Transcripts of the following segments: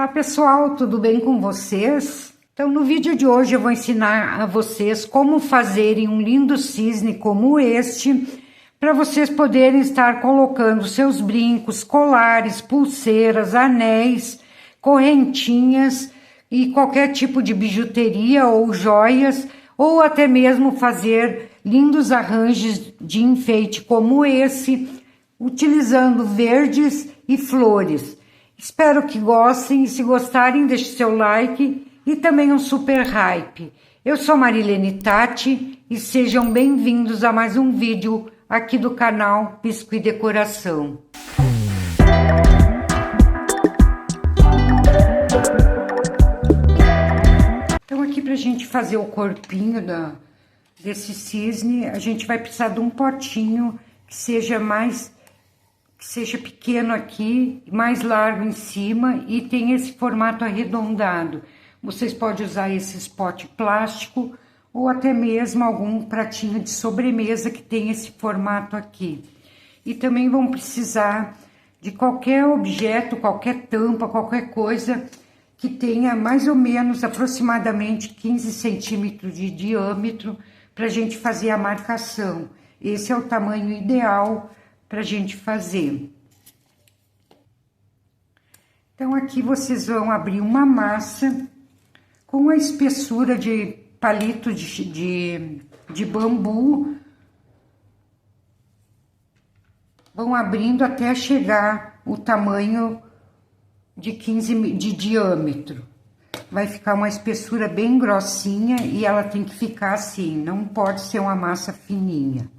Olá pessoal, tudo bem com vocês? Então no vídeo de hoje eu vou ensinar a vocês como fazerem um lindo cisne como este, para vocês poderem estar colocando seus brincos, colares, pulseiras, anéis, correntinhas e qualquer tipo de bijuteria ou joias, ou até mesmo fazer lindos arranjos de enfeite como esse, utilizando verdes e flores. Espero que gostem e se gostarem deixe seu like e também um super hype. Eu sou Marilene Tati e sejam bem-vindos a mais um vídeo aqui do canal Biscuit Decoração. Então aqui pra gente fazer o corpinho desse cisne, a gente vai precisar de um potinho que seja pequeno aqui, mais largo em cima e tem esse formato arredondado. Vocês podem usar esses pote plástico ou até mesmo algum pratinho de sobremesa que tem esse formato aqui. E também vão precisar de qualquer objeto, qualquer tampa, qualquer coisa que tenha mais ou menos aproximadamente 15 centímetros de diâmetro para a gente fazer a marcação. Esse é o tamanho ideal pra gente fazer. Então aqui vocês vão abrir uma massa com a espessura de palito de bambu. Vão abrindo até chegar o tamanho de 15 de diâmetro. Vai ficar uma espessura bem grossinha e ela tem que ficar assim, não pode ser uma massa fininha.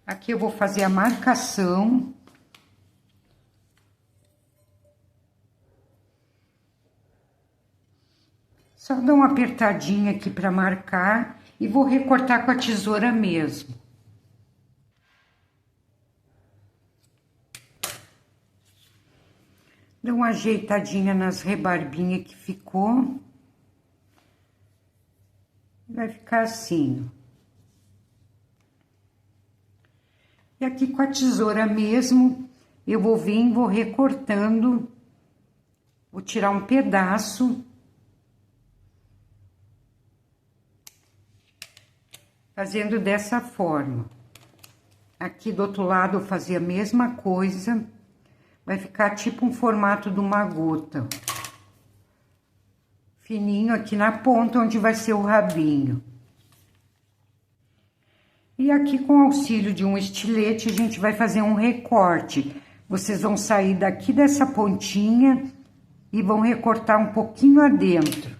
Aqui eu vou fazer a marcação. Só dou uma apertadinha aqui para marcar e vou recortar com a tesoura mesmo. Dou uma ajeitadinha nas rebarbinhas que ficou. Vai ficar assim, ó. E aqui com a tesoura mesmo, eu vou vir, vou recortando, vou tirar um pedaço. Fazendo dessa forma. Aqui do outro lado eu fazia a mesma coisa, vai ficar tipo um formato de uma gota. Fininho aqui na ponta, onde vai ser o rabinho. E aqui, com o auxílio de um estilete, a gente vai fazer um recorte. Vocês vão sair daqui dessa pontinha e vão recortar um pouquinho adentro.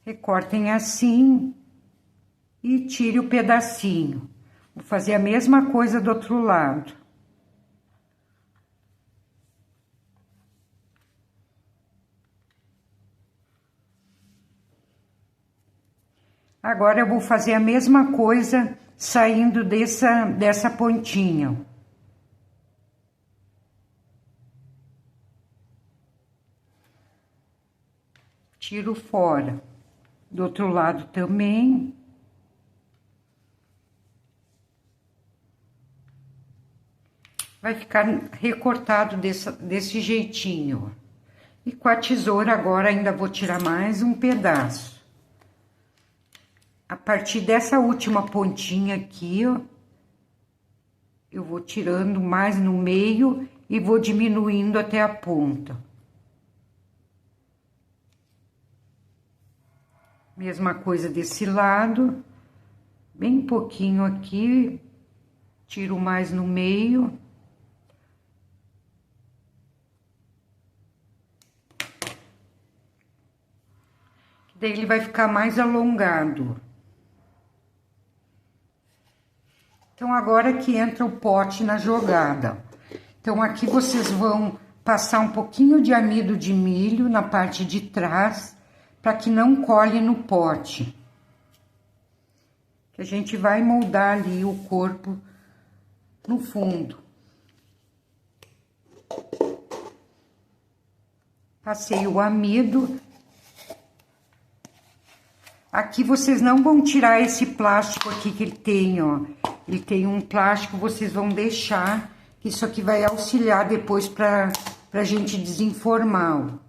Recortem assim e tire o pedacinho. Vou fazer a mesma coisa do outro lado. Agora, eu vou fazer a mesma coisa saindo dessa pontinha. Tiro fora. Do outro lado também. Vai ficar recortado desse jeitinho. E com a tesoura agora ainda vou tirar mais um pedaço. A partir dessa última pontinha aqui, ó, eu vou tirando mais no meio e vou diminuindo até a ponta. Mesma coisa desse lado, bem pouquinho aqui, tiro mais no meio. Daí ele vai ficar mais alongado. Então, agora que entra o pote na jogada. Então, aqui vocês vão passar um pouquinho de amido de milho na parte de trás, para que não colhe no pote. Que a gente vai moldar ali o corpo no fundo. Passei o amido. Aqui vocês não vão tirar esse plástico aqui que ele tem, ó. ele tem um plástico, vocês vão deixar, que isso aqui vai auxiliar depois pra gente desenformar, ó.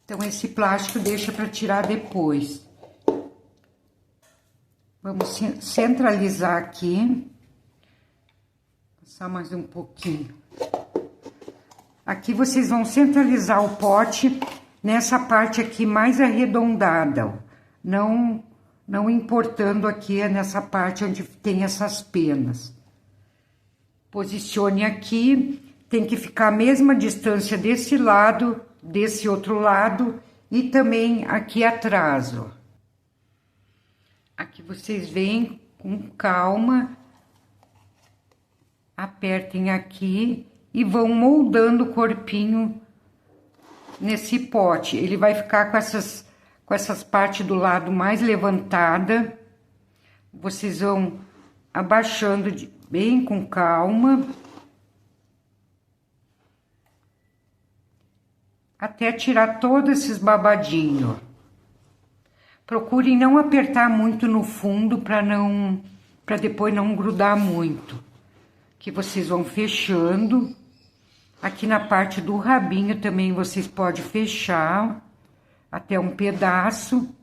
Então, esse plástico deixa pra tirar depois. Vamos centralizar aqui. Passar mais um pouquinho. Aqui vocês vão centralizar o pote nessa parte aqui mais arredondada, ó. Não importando aqui nessa parte onde tem essas penas. Posicione aqui, tem que ficar a mesma distância desse lado, desse outro lado e também aqui atrás, ó. Aqui vocês vêm com calma, apertem aqui e vão moldando o corpinho nesse pote. Ele vai ficar com essas partes do lado mais levantada. Vocês vão abaixando bem com calma. Até tirar todos esses babadinhos. Procurem não apertar muito no fundo para depois não grudar muito. Que vocês vão fechando. Aqui na parte do rabinho também vocês podem fechar até um pedaço.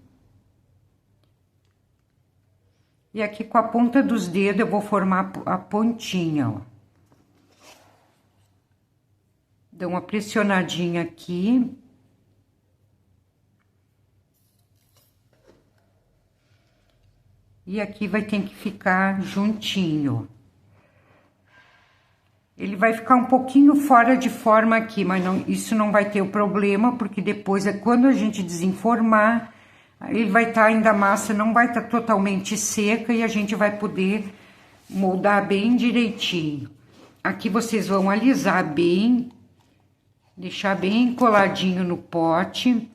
E aqui com a ponta dos dedos eu vou formar a pontinha, ó. Dá uma pressionadinha aqui. E aqui vai ter que ficar juntinho. Ele vai ficar um pouquinho fora de forma aqui, mas isso não vai ter o problema, porque depois, quando a gente desenformar, ele vai estar ainda, a massa não vai estar totalmente seca e a gente vai poder moldar bem direitinho. Aqui vocês vão alisar bem, deixar bem coladinho no pote.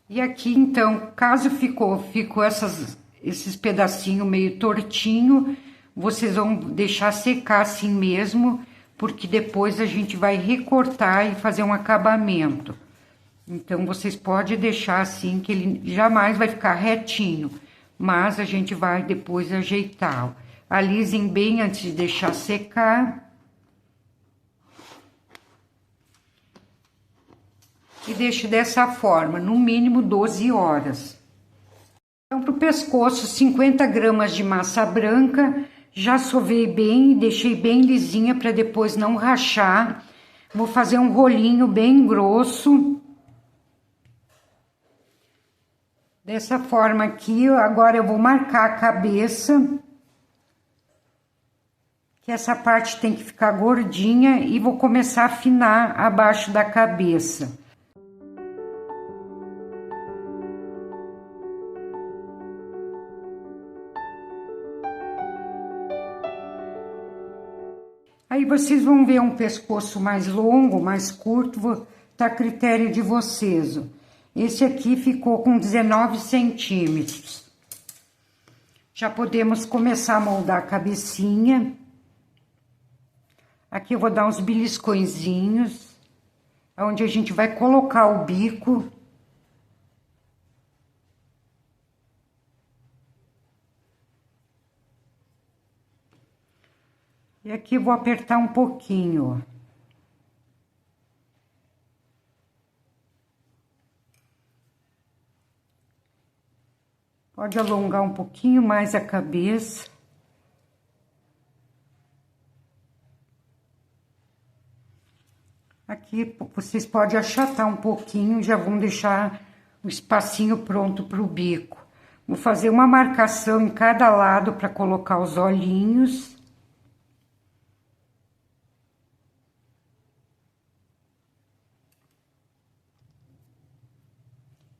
E aqui, então, caso ficou esses pedacinhos meio tortinho, vocês vão deixar secar assim mesmo, porque depois a gente vai recortar e fazer um acabamento. Então, vocês podem deixar assim, que ele jamais vai ficar retinho, mas a gente vai depois ajeitar, ó. Alisem bem antes de deixar secar. E deixe dessa forma, no mínimo 12 horas. Então, para o pescoço, 50 gramas de massa branca, já sovei bem e deixei bem lisinha para depois não rachar. Vou fazer um rolinho bem grosso. Dessa forma aqui, agora eu vou marcar a cabeça. Que essa parte tem que ficar gordinha e vou começar a afinar abaixo da cabeça. Aí vocês vão ver um pescoço mais longo, mais curto, tá a critério de vocês. Esse aqui ficou com 19 centímetros. Já podemos começar a moldar a cabecinha. Aqui eu vou dar uns beliscõezinhos, onde a gente vai colocar o bico. E aqui eu vou apertar um pouquinho, ó. Pode alongar um pouquinho mais a cabeça. Aqui vocês podem achatar um pouquinho, já vão deixar o espacinho pronto para o bico. Vou fazer uma marcação em cada lado para colocar os olhinhos.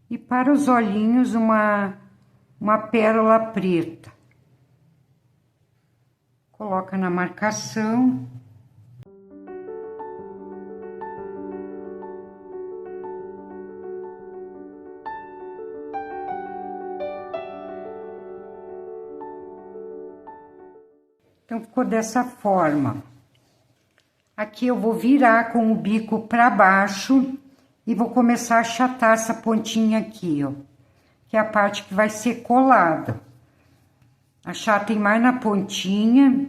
E para os olhinhos, uma pérola preta. Coloca na marcação. Então, ficou dessa forma. Aqui eu vou virar com o bico para baixo. E vou começar a achatar essa pontinha aqui, ó. que é a parte que vai ser colada. Achatem mais na pontinha.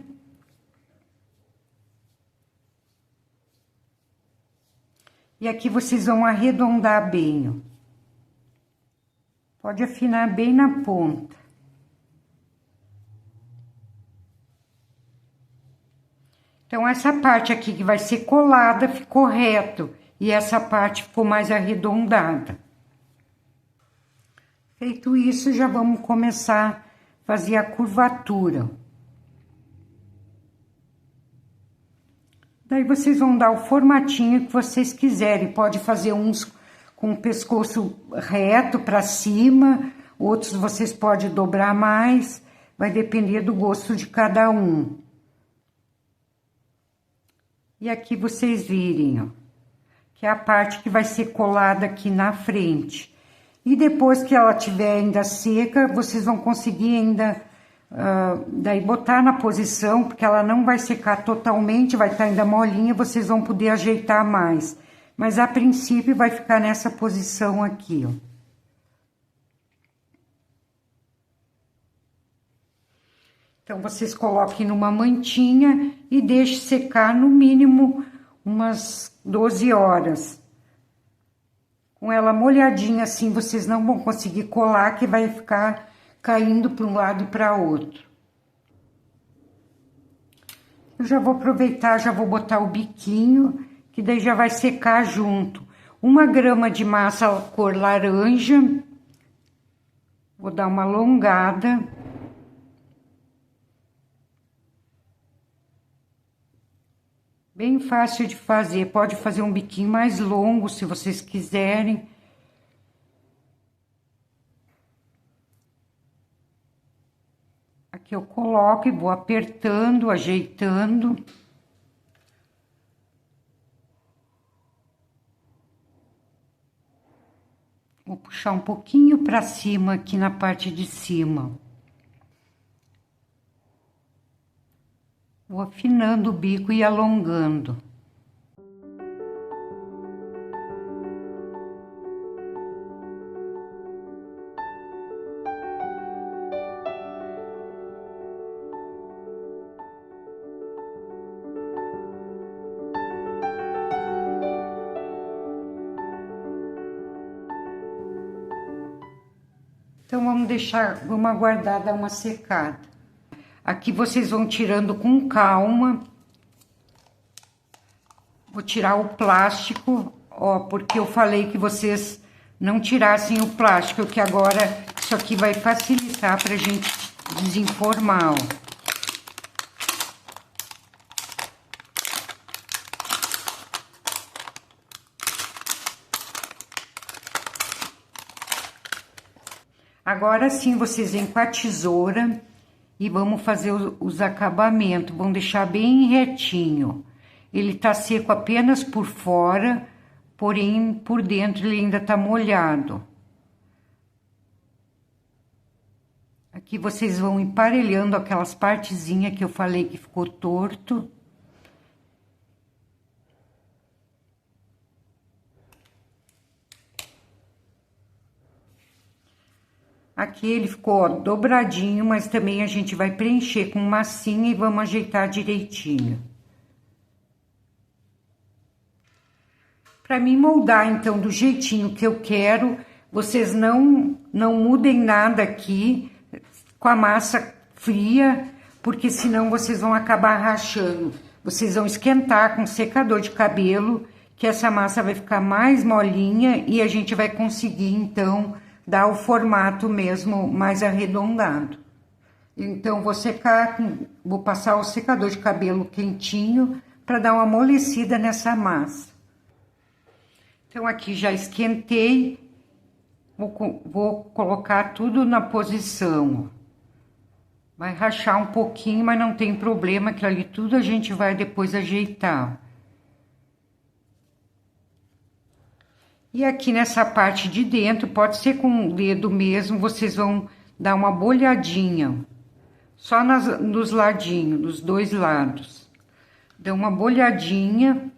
E aqui vocês vão arredondar bem, ó. Pode afinar bem na ponta. Então, essa parte aqui que vai ser colada ficou reto. E essa parte ficou mais arredondada. Feito isso, já vamos começar a fazer a curvatura. Daí vocês vão dar o formatinho que vocês quiserem. Pode fazer uns com o pescoço reto para cima, outros vocês podem dobrar mais, vai depender do gosto de cada um. E aqui vocês virem, ó, que é a parte que vai ser colada aqui na frente. E depois que ela tiver ainda seca, vocês vão conseguir ainda, daí botar na posição, porque ela não vai secar totalmente, vai estar ainda molinha, vocês vão poder ajeitar mais. Mas a princípio vai ficar nessa posição aqui, ó. Então, vocês coloquem numa mantinha e deixem secar no mínimo umas 12 horas. Com ela molhadinha assim, vocês não vão conseguir colar, que vai ficar caindo para um lado e para outro. Eu já vou aproveitar, já vou botar o biquinho, que daí já vai secar junto. 1 grama de massa cor laranja. Vou dar uma alongada. Bem fácil de fazer, pode fazer um biquinho mais longo, se vocês quiserem. Aqui eu coloco e vou apertando, ajeitando. Vou puxar um pouquinho para cima aqui na parte de cima. Vou afinando o bico e alongando. Então, vamos aguardar dar uma secada. Aqui vocês vão tirando com calma. Vou tirar o plástico, ó, porque eu falei que vocês não tirassem o plástico, que agora isso aqui vai facilitar pra gente desenformar, ó. Agora sim, vocês vêm com a tesoura e vamos fazer os acabamentos. Vão deixar bem retinho. Ele tá seco apenas por fora, porém por dentro ele ainda tá molhado. Aqui vocês vão emparelhando aquelas partezinhas que eu falei que ficou torto. Aqui ele ficou, ó, dobradinho, mas também a gente vai preencher com massinha e vamos ajeitar direitinho. Para mim moldar, então, do jeitinho que eu quero, vocês não mudem nada aqui com a massa fria, porque senão vocês vão acabar rachando. Vocês vão esquentar com secador de cabelo, que essa massa vai ficar mais molinha e a gente vai conseguir, então, dar o formato mesmo mais arredondado. Então, vou passar o secador de cabelo quentinho para dar uma amolecida nessa massa. Então, aqui já esquentei, vou colocar tudo na posição. Vai rachar um pouquinho, mas não tem problema, que ali tudo a gente vai depois ajeitar. E aqui nessa parte de dentro, pode ser com o dedo mesmo, vocês vão dar uma bolhadinha. Só nos ladinhos, dos dois lados. Dá uma bolhadinha.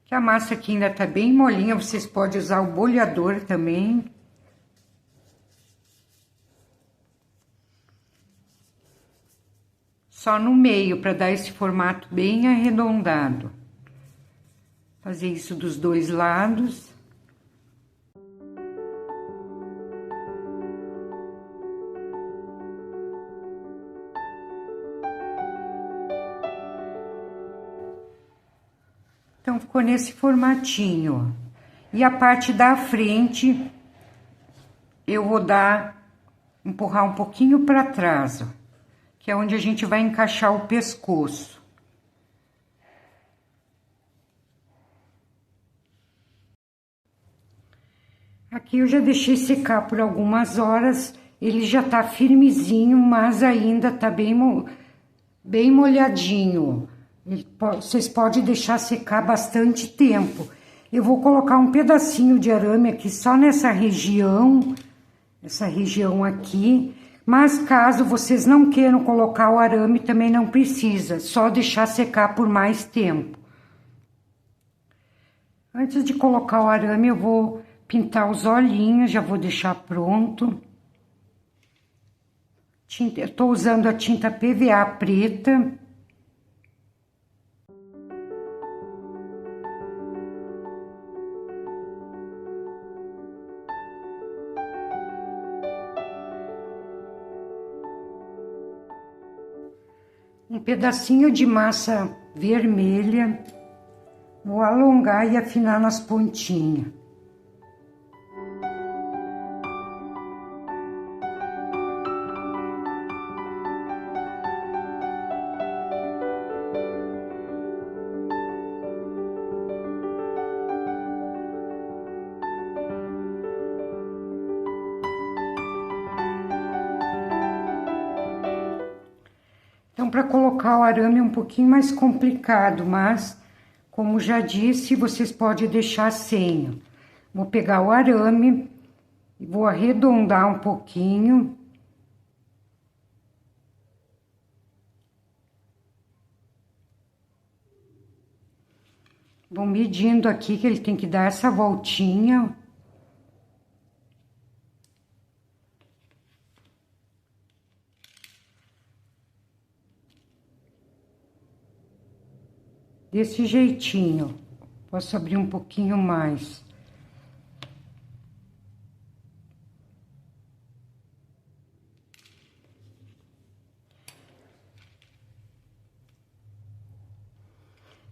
Que a massa aqui ainda tá bem molinha, vocês podem usar o bolhador também. Só no meio, para dar esse formato bem arredondado. Fazer isso dos dois lados. Então, ficou nesse formatinho, ó. E a parte da frente, eu vou empurrar um pouquinho para trás, ó, que é onde a gente vai encaixar o pescoço. Aqui eu já deixei secar por algumas horas, ele já tá firmezinho, mas ainda tá bem molhadinho. Vocês podem deixar secar bastante tempo. Eu vou colocar um pedacinho de arame aqui só nessa região, essa região aqui. Mas caso vocês não queiram colocar o arame, também não precisa, só deixar secar por mais tempo. Antes de colocar o arame, eu vou pintar os olhinhos, já vou deixar pronto. Eu tô usando a tinta PVA preta. Um pedacinho de massa vermelha, vou alongar e afinar nas pontinhas. Então, para colocar o arame é um pouquinho mais complicado, mas, como já disse, vocês podem deixar sem. Vou pegar o arame e vou arredondar um pouquinho. Vou medindo aqui que ele tem que dar essa voltinha. Desse jeitinho, posso abrir um pouquinho mais.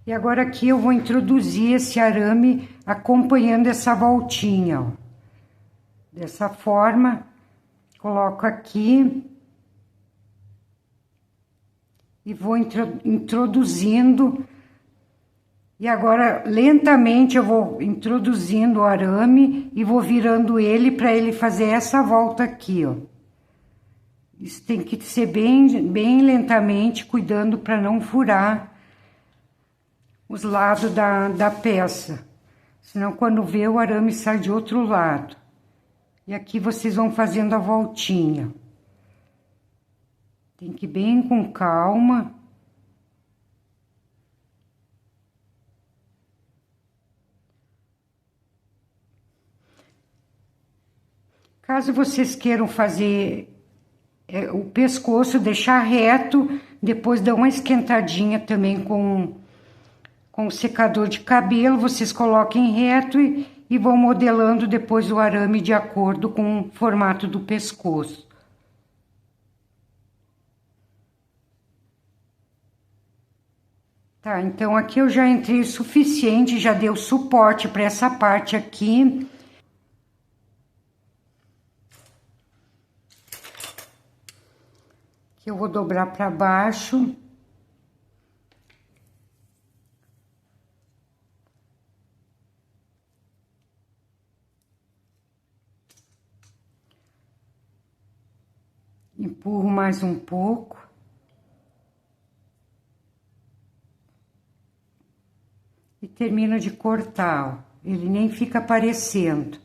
E agora aqui eu vou introduzir esse arame acompanhando essa voltinha, ó. Dessa forma, coloco aqui e vou introduzindo. E agora, lentamente, eu vou introduzindo o arame e vou virando ele para ele fazer essa volta aqui, ó. Isso tem que ser bem lentamente, cuidando para não furar os lados da peça. Senão, quando vê, o arame sai de outro lado. E aqui vocês vão fazendo a voltinha. Tem que ir bem com calma. Caso vocês queiram fazer o pescoço, deixar reto, depois dá uma esquentadinha também com o secador de cabelo, vocês coloquem reto e vão modelando depois o arame de acordo com o formato do pescoço. Tá, então aqui eu já entrei o suficiente, já deu suporte para essa parte aqui. Que eu vou dobrar para baixo. Empurro mais um pouco. E termino de cortar, ó. Ele nem fica aparecendo.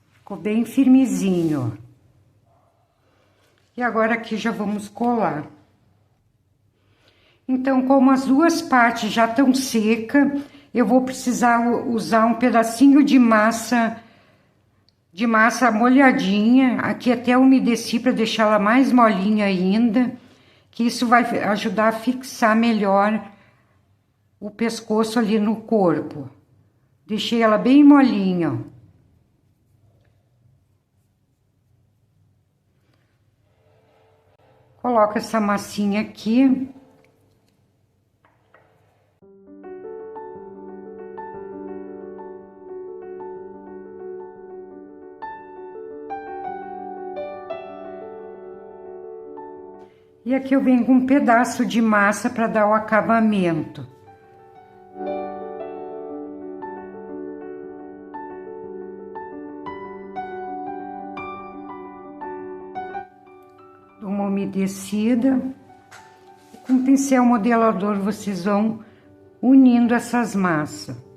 Ficou bem firmezinho, ó. E agora aqui já vamos colar. Então, como as duas partes já estão secas, eu vou precisar usar um pedacinho de massa molhadinha. Aqui até umedeci para deixá-la mais molinha ainda, que isso vai ajudar a fixar melhor o pescoço ali no corpo. Deixei ela bem molinha, ó. Coloco essa massinha aqui. E aqui eu venho com um pedaço de massa para dar o acabamento. Dou uma umedecida. Com o pincel modelador vocês vão unindo essas massas.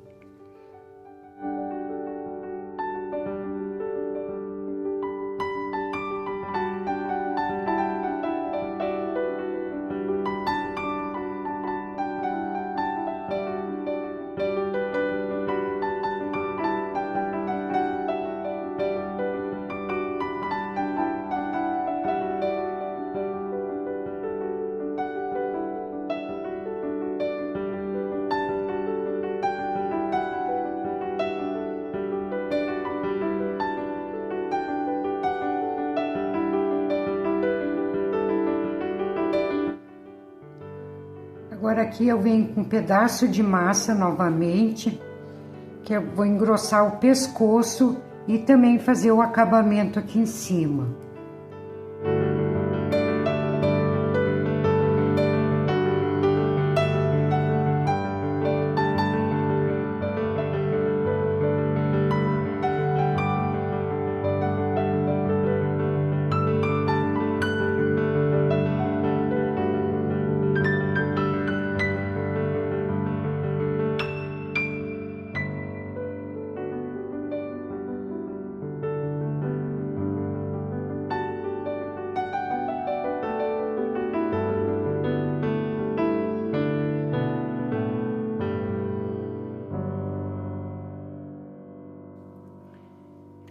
Agora aqui eu venho com um pedaço de massa novamente, que eu vou engrossar o pescoço e também fazer o acabamento aqui em cima.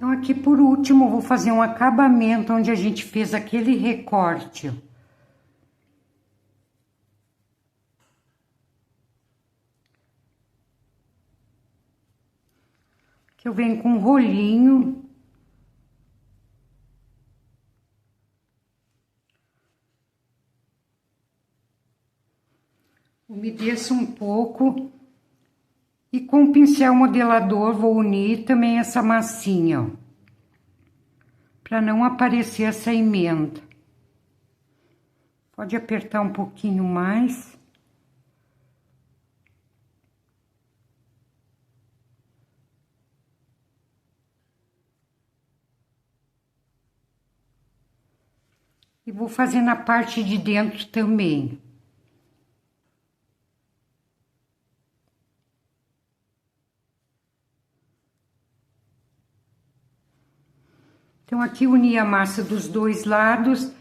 Então, aqui por último, vou fazer um acabamento onde a gente fez aquele recorte. Aqui eu venho com um rolinho. Umedeço um pouco. E com o pincel modelador vou unir também essa massinha, ó, para não aparecer essa emenda. Pode apertar um pouquinho mais. E vou fazer na parte de dentro também. Então, aqui uni a massa dos dois lados,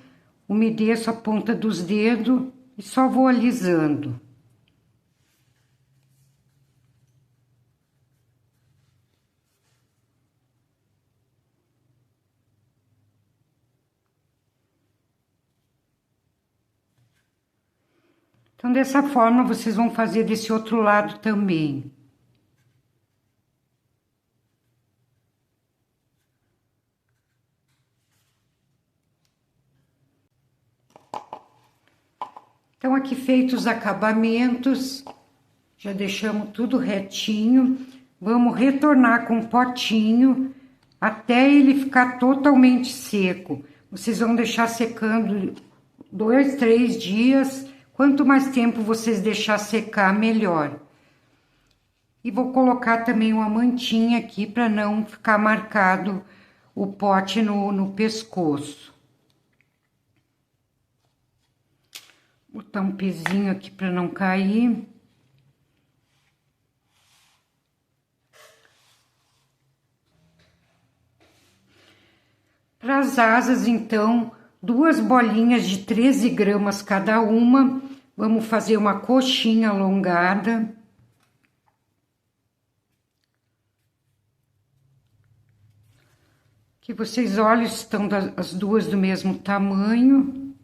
umedeço a ponta dos dedos e só vou alisando. Então, dessa forma, vocês vão fazer desse outro lado também. Então, aqui feitos os acabamentos, já deixamos tudo retinho. Vamos retornar com o potinho até ele ficar totalmente seco. Vocês vão deixar secando 2, 3 dias. Quanto mais tempo vocês deixar secar, melhor. E vou colocar também uma mantinha aqui para não ficar marcado o pote no pescoço. Botar um pezinho aqui para não cair. Para as asas, então, 2 bolinhas de 13 gramas cada uma. Vamos fazer uma coxinha alongada. Aqui vocês olham, estão as duas do mesmo tamanho.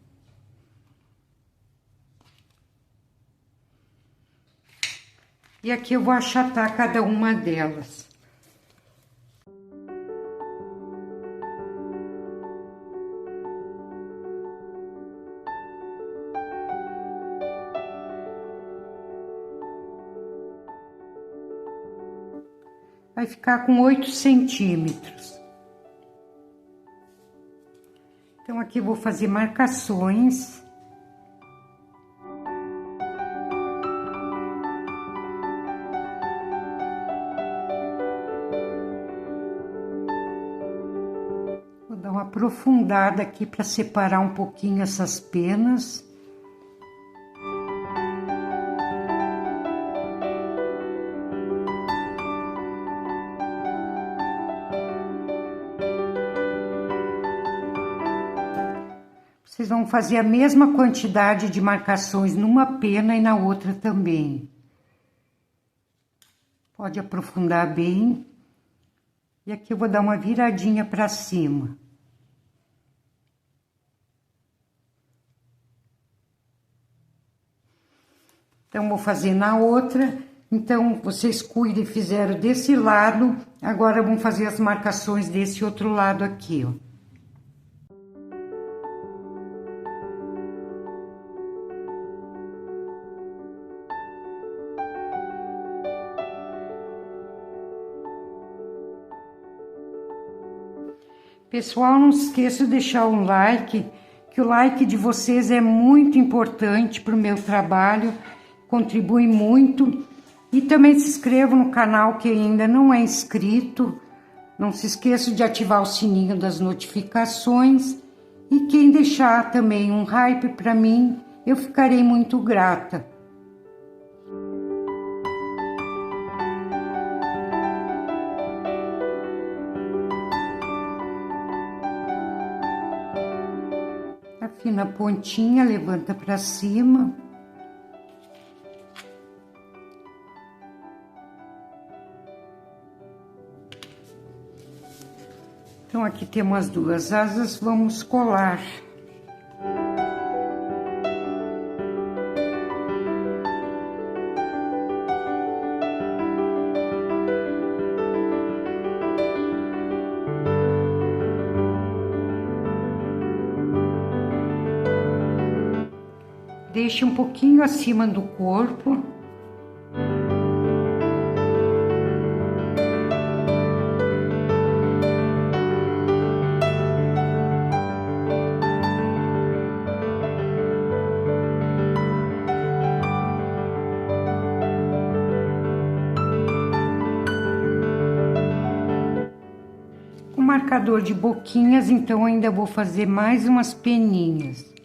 E aqui eu vou achatar cada uma delas. Vai ficar com 8 centímetros. Então, aqui eu vou fazer marcações. Vou dar uma aprofundada aqui para separar um pouquinho essas penas. Vocês vão fazer a mesma quantidade de marcações numa pena e na outra também. Pode aprofundar bem. E aqui eu vou dar uma viradinha para cima. Então, vou fazer na outra. Então, vocês cuidem e fizeram desse lado. Agora, vamos fazer as marcações desse outro lado aqui, ó. Pessoal, não se esqueça de deixar um like, que o like de vocês é muito importante para o meu trabalho, contribui muito. E também se inscreva no canal que ainda não é inscrito. Não se esqueça de ativar o sininho das notificações. E quem deixar também um hype para mim, eu ficarei muito grata. Afina a pontinha, levanta para cima. Então, aqui temos as duas asas, vamos colar. Deixe um pouquinho acima do corpo. Com marcador de boquinhas, então ainda vou fazer mais umas peninhas.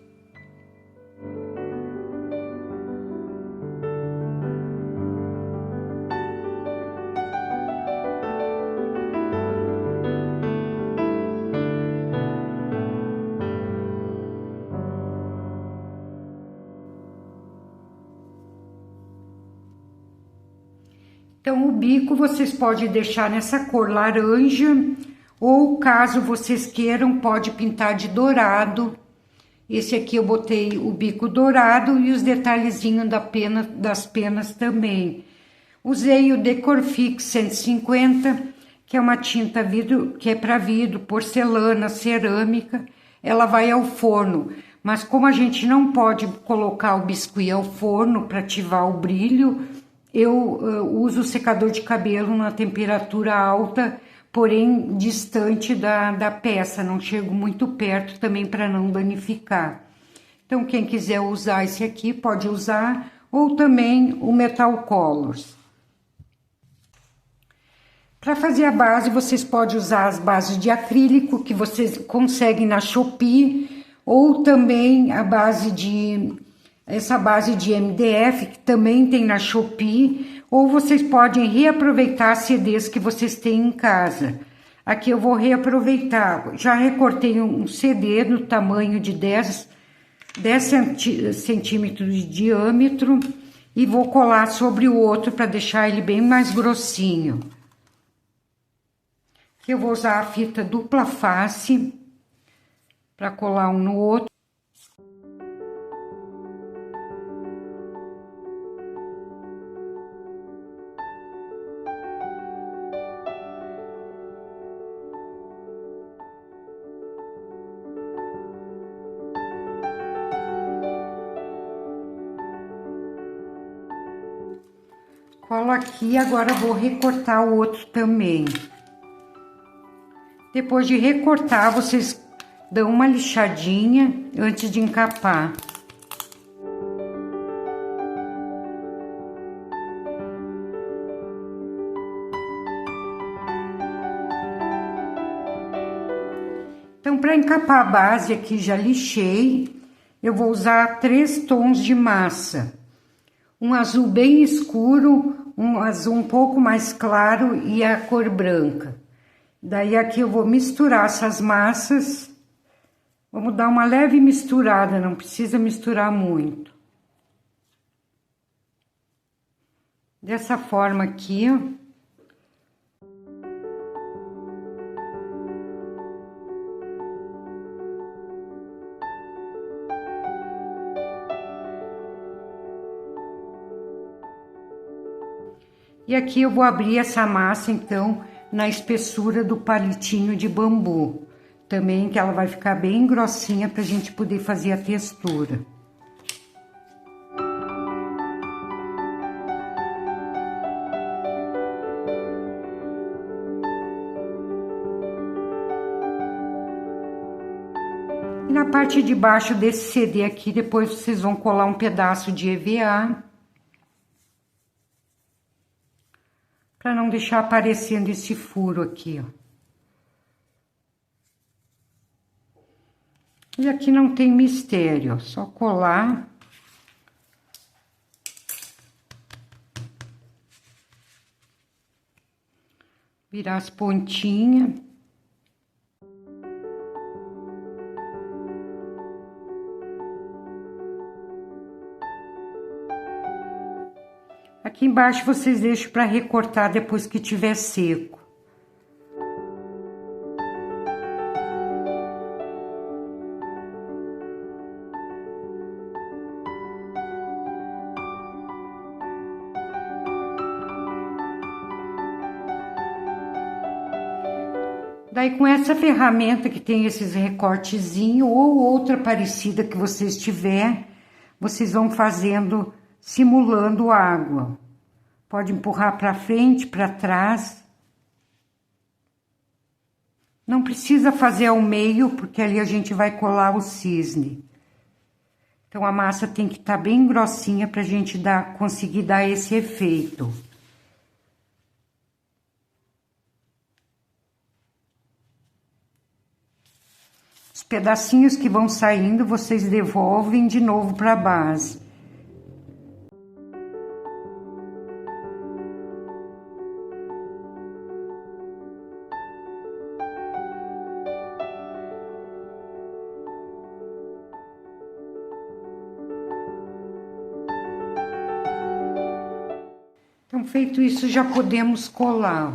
Então, o bico vocês podem deixar nessa cor laranja, ou caso vocês queiram, pode pintar de dourado. Esse aqui eu botei o bico dourado e os detalhezinhos das penas também. Usei o Decorfix 150, que é uma tinta vidro, que é para vidro, porcelana, cerâmica. Ela vai ao forno, mas como a gente não pode colocar o biscuit ao forno para ativar o brilho, eu uso o secador de cabelo na temperatura alta, porém distante da peça, não chego muito perto também para não danificar. Então, quem quiser usar esse aqui, pode usar, ou também o Metal Colors. Para fazer a base, vocês podem usar as bases de acrílico, que vocês conseguem na Shopee, ou também essa base de MDF, que também tem na Shopee, ou vocês podem reaproveitar CDs que vocês têm em casa. Aqui eu vou reaproveitar, já recortei um CD no tamanho de 10 centímetros de diâmetro e vou colar sobre o outro para deixar ele bem mais grossinho. Aqui eu vou usar a fita dupla face para colar um no outro. Colo aqui, agora vou recortar o outro também. Depois de recortar, vocês dão uma lixadinha antes de encapar. Então, para encapar a base aqui, já lixei. Eu vou usar 3 tons de massa. Um azul bem escuro, um azul um pouco mais claro e a cor branca. Daí aqui eu vou misturar essas massas. Vamos dar uma leve misturada, não precisa misturar muito. Dessa forma aqui, ó. E aqui eu vou abrir essa massa, então, na espessura do palitinho de bambu. Também que ela vai ficar bem grossinha pra gente poder fazer a textura. E na parte de baixo desse CD aqui, depois vocês vão colar um pedaço de EVA. Para não deixar aparecendo esse furo aqui, ó. E aqui não tem mistério, ó, só colar. Virar as pontinhas. Aqui embaixo vocês deixam para recortar depois que tiver seco. Daí com essa ferramenta que tem esses recortezinhos ou outra parecida que vocês tiver, vocês vão fazendo simulando água. Pode empurrar para frente, para trás. Não precisa fazer ao meio, porque ali a gente vai colar o cisne. Então a massa tem que estar bem grossinha para a gente conseguir dar esse efeito. Os pedacinhos que vão saindo, vocês devolvem de novo para a base. Então, feito isso, já podemos colar.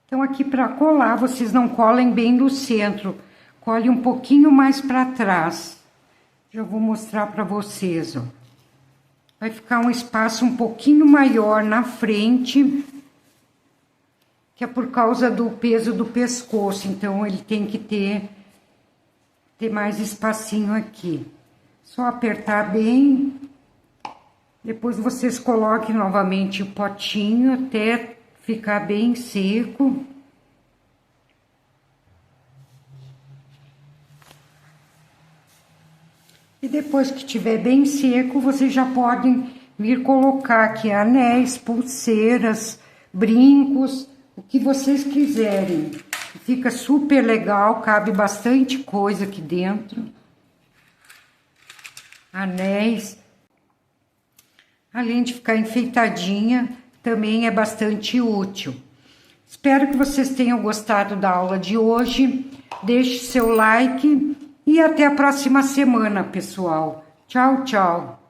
Então, aqui para colar, vocês não colem bem no centro, colhem um pouquinho mais para trás. Já vou mostrar para vocês, ó. Vai ficar um espaço um pouquinho maior na frente, que é por causa do peso do pescoço, então ele tem que ter mais espacinho aqui. Só apertar bem, depois vocês coloquem novamente o potinho até ficar bem seco. E depois que tiver bem seco, vocês já podem vir colocar aqui anéis, pulseiras, brincos, o que vocês quiserem. Fica super legal, cabe bastante coisa aqui dentro. Anéis. Além de ficar enfeitadinha, também é bastante útil. Espero que vocês tenham gostado da aula de hoje. Deixe seu like e até a próxima semana, pessoal. Tchau, tchau.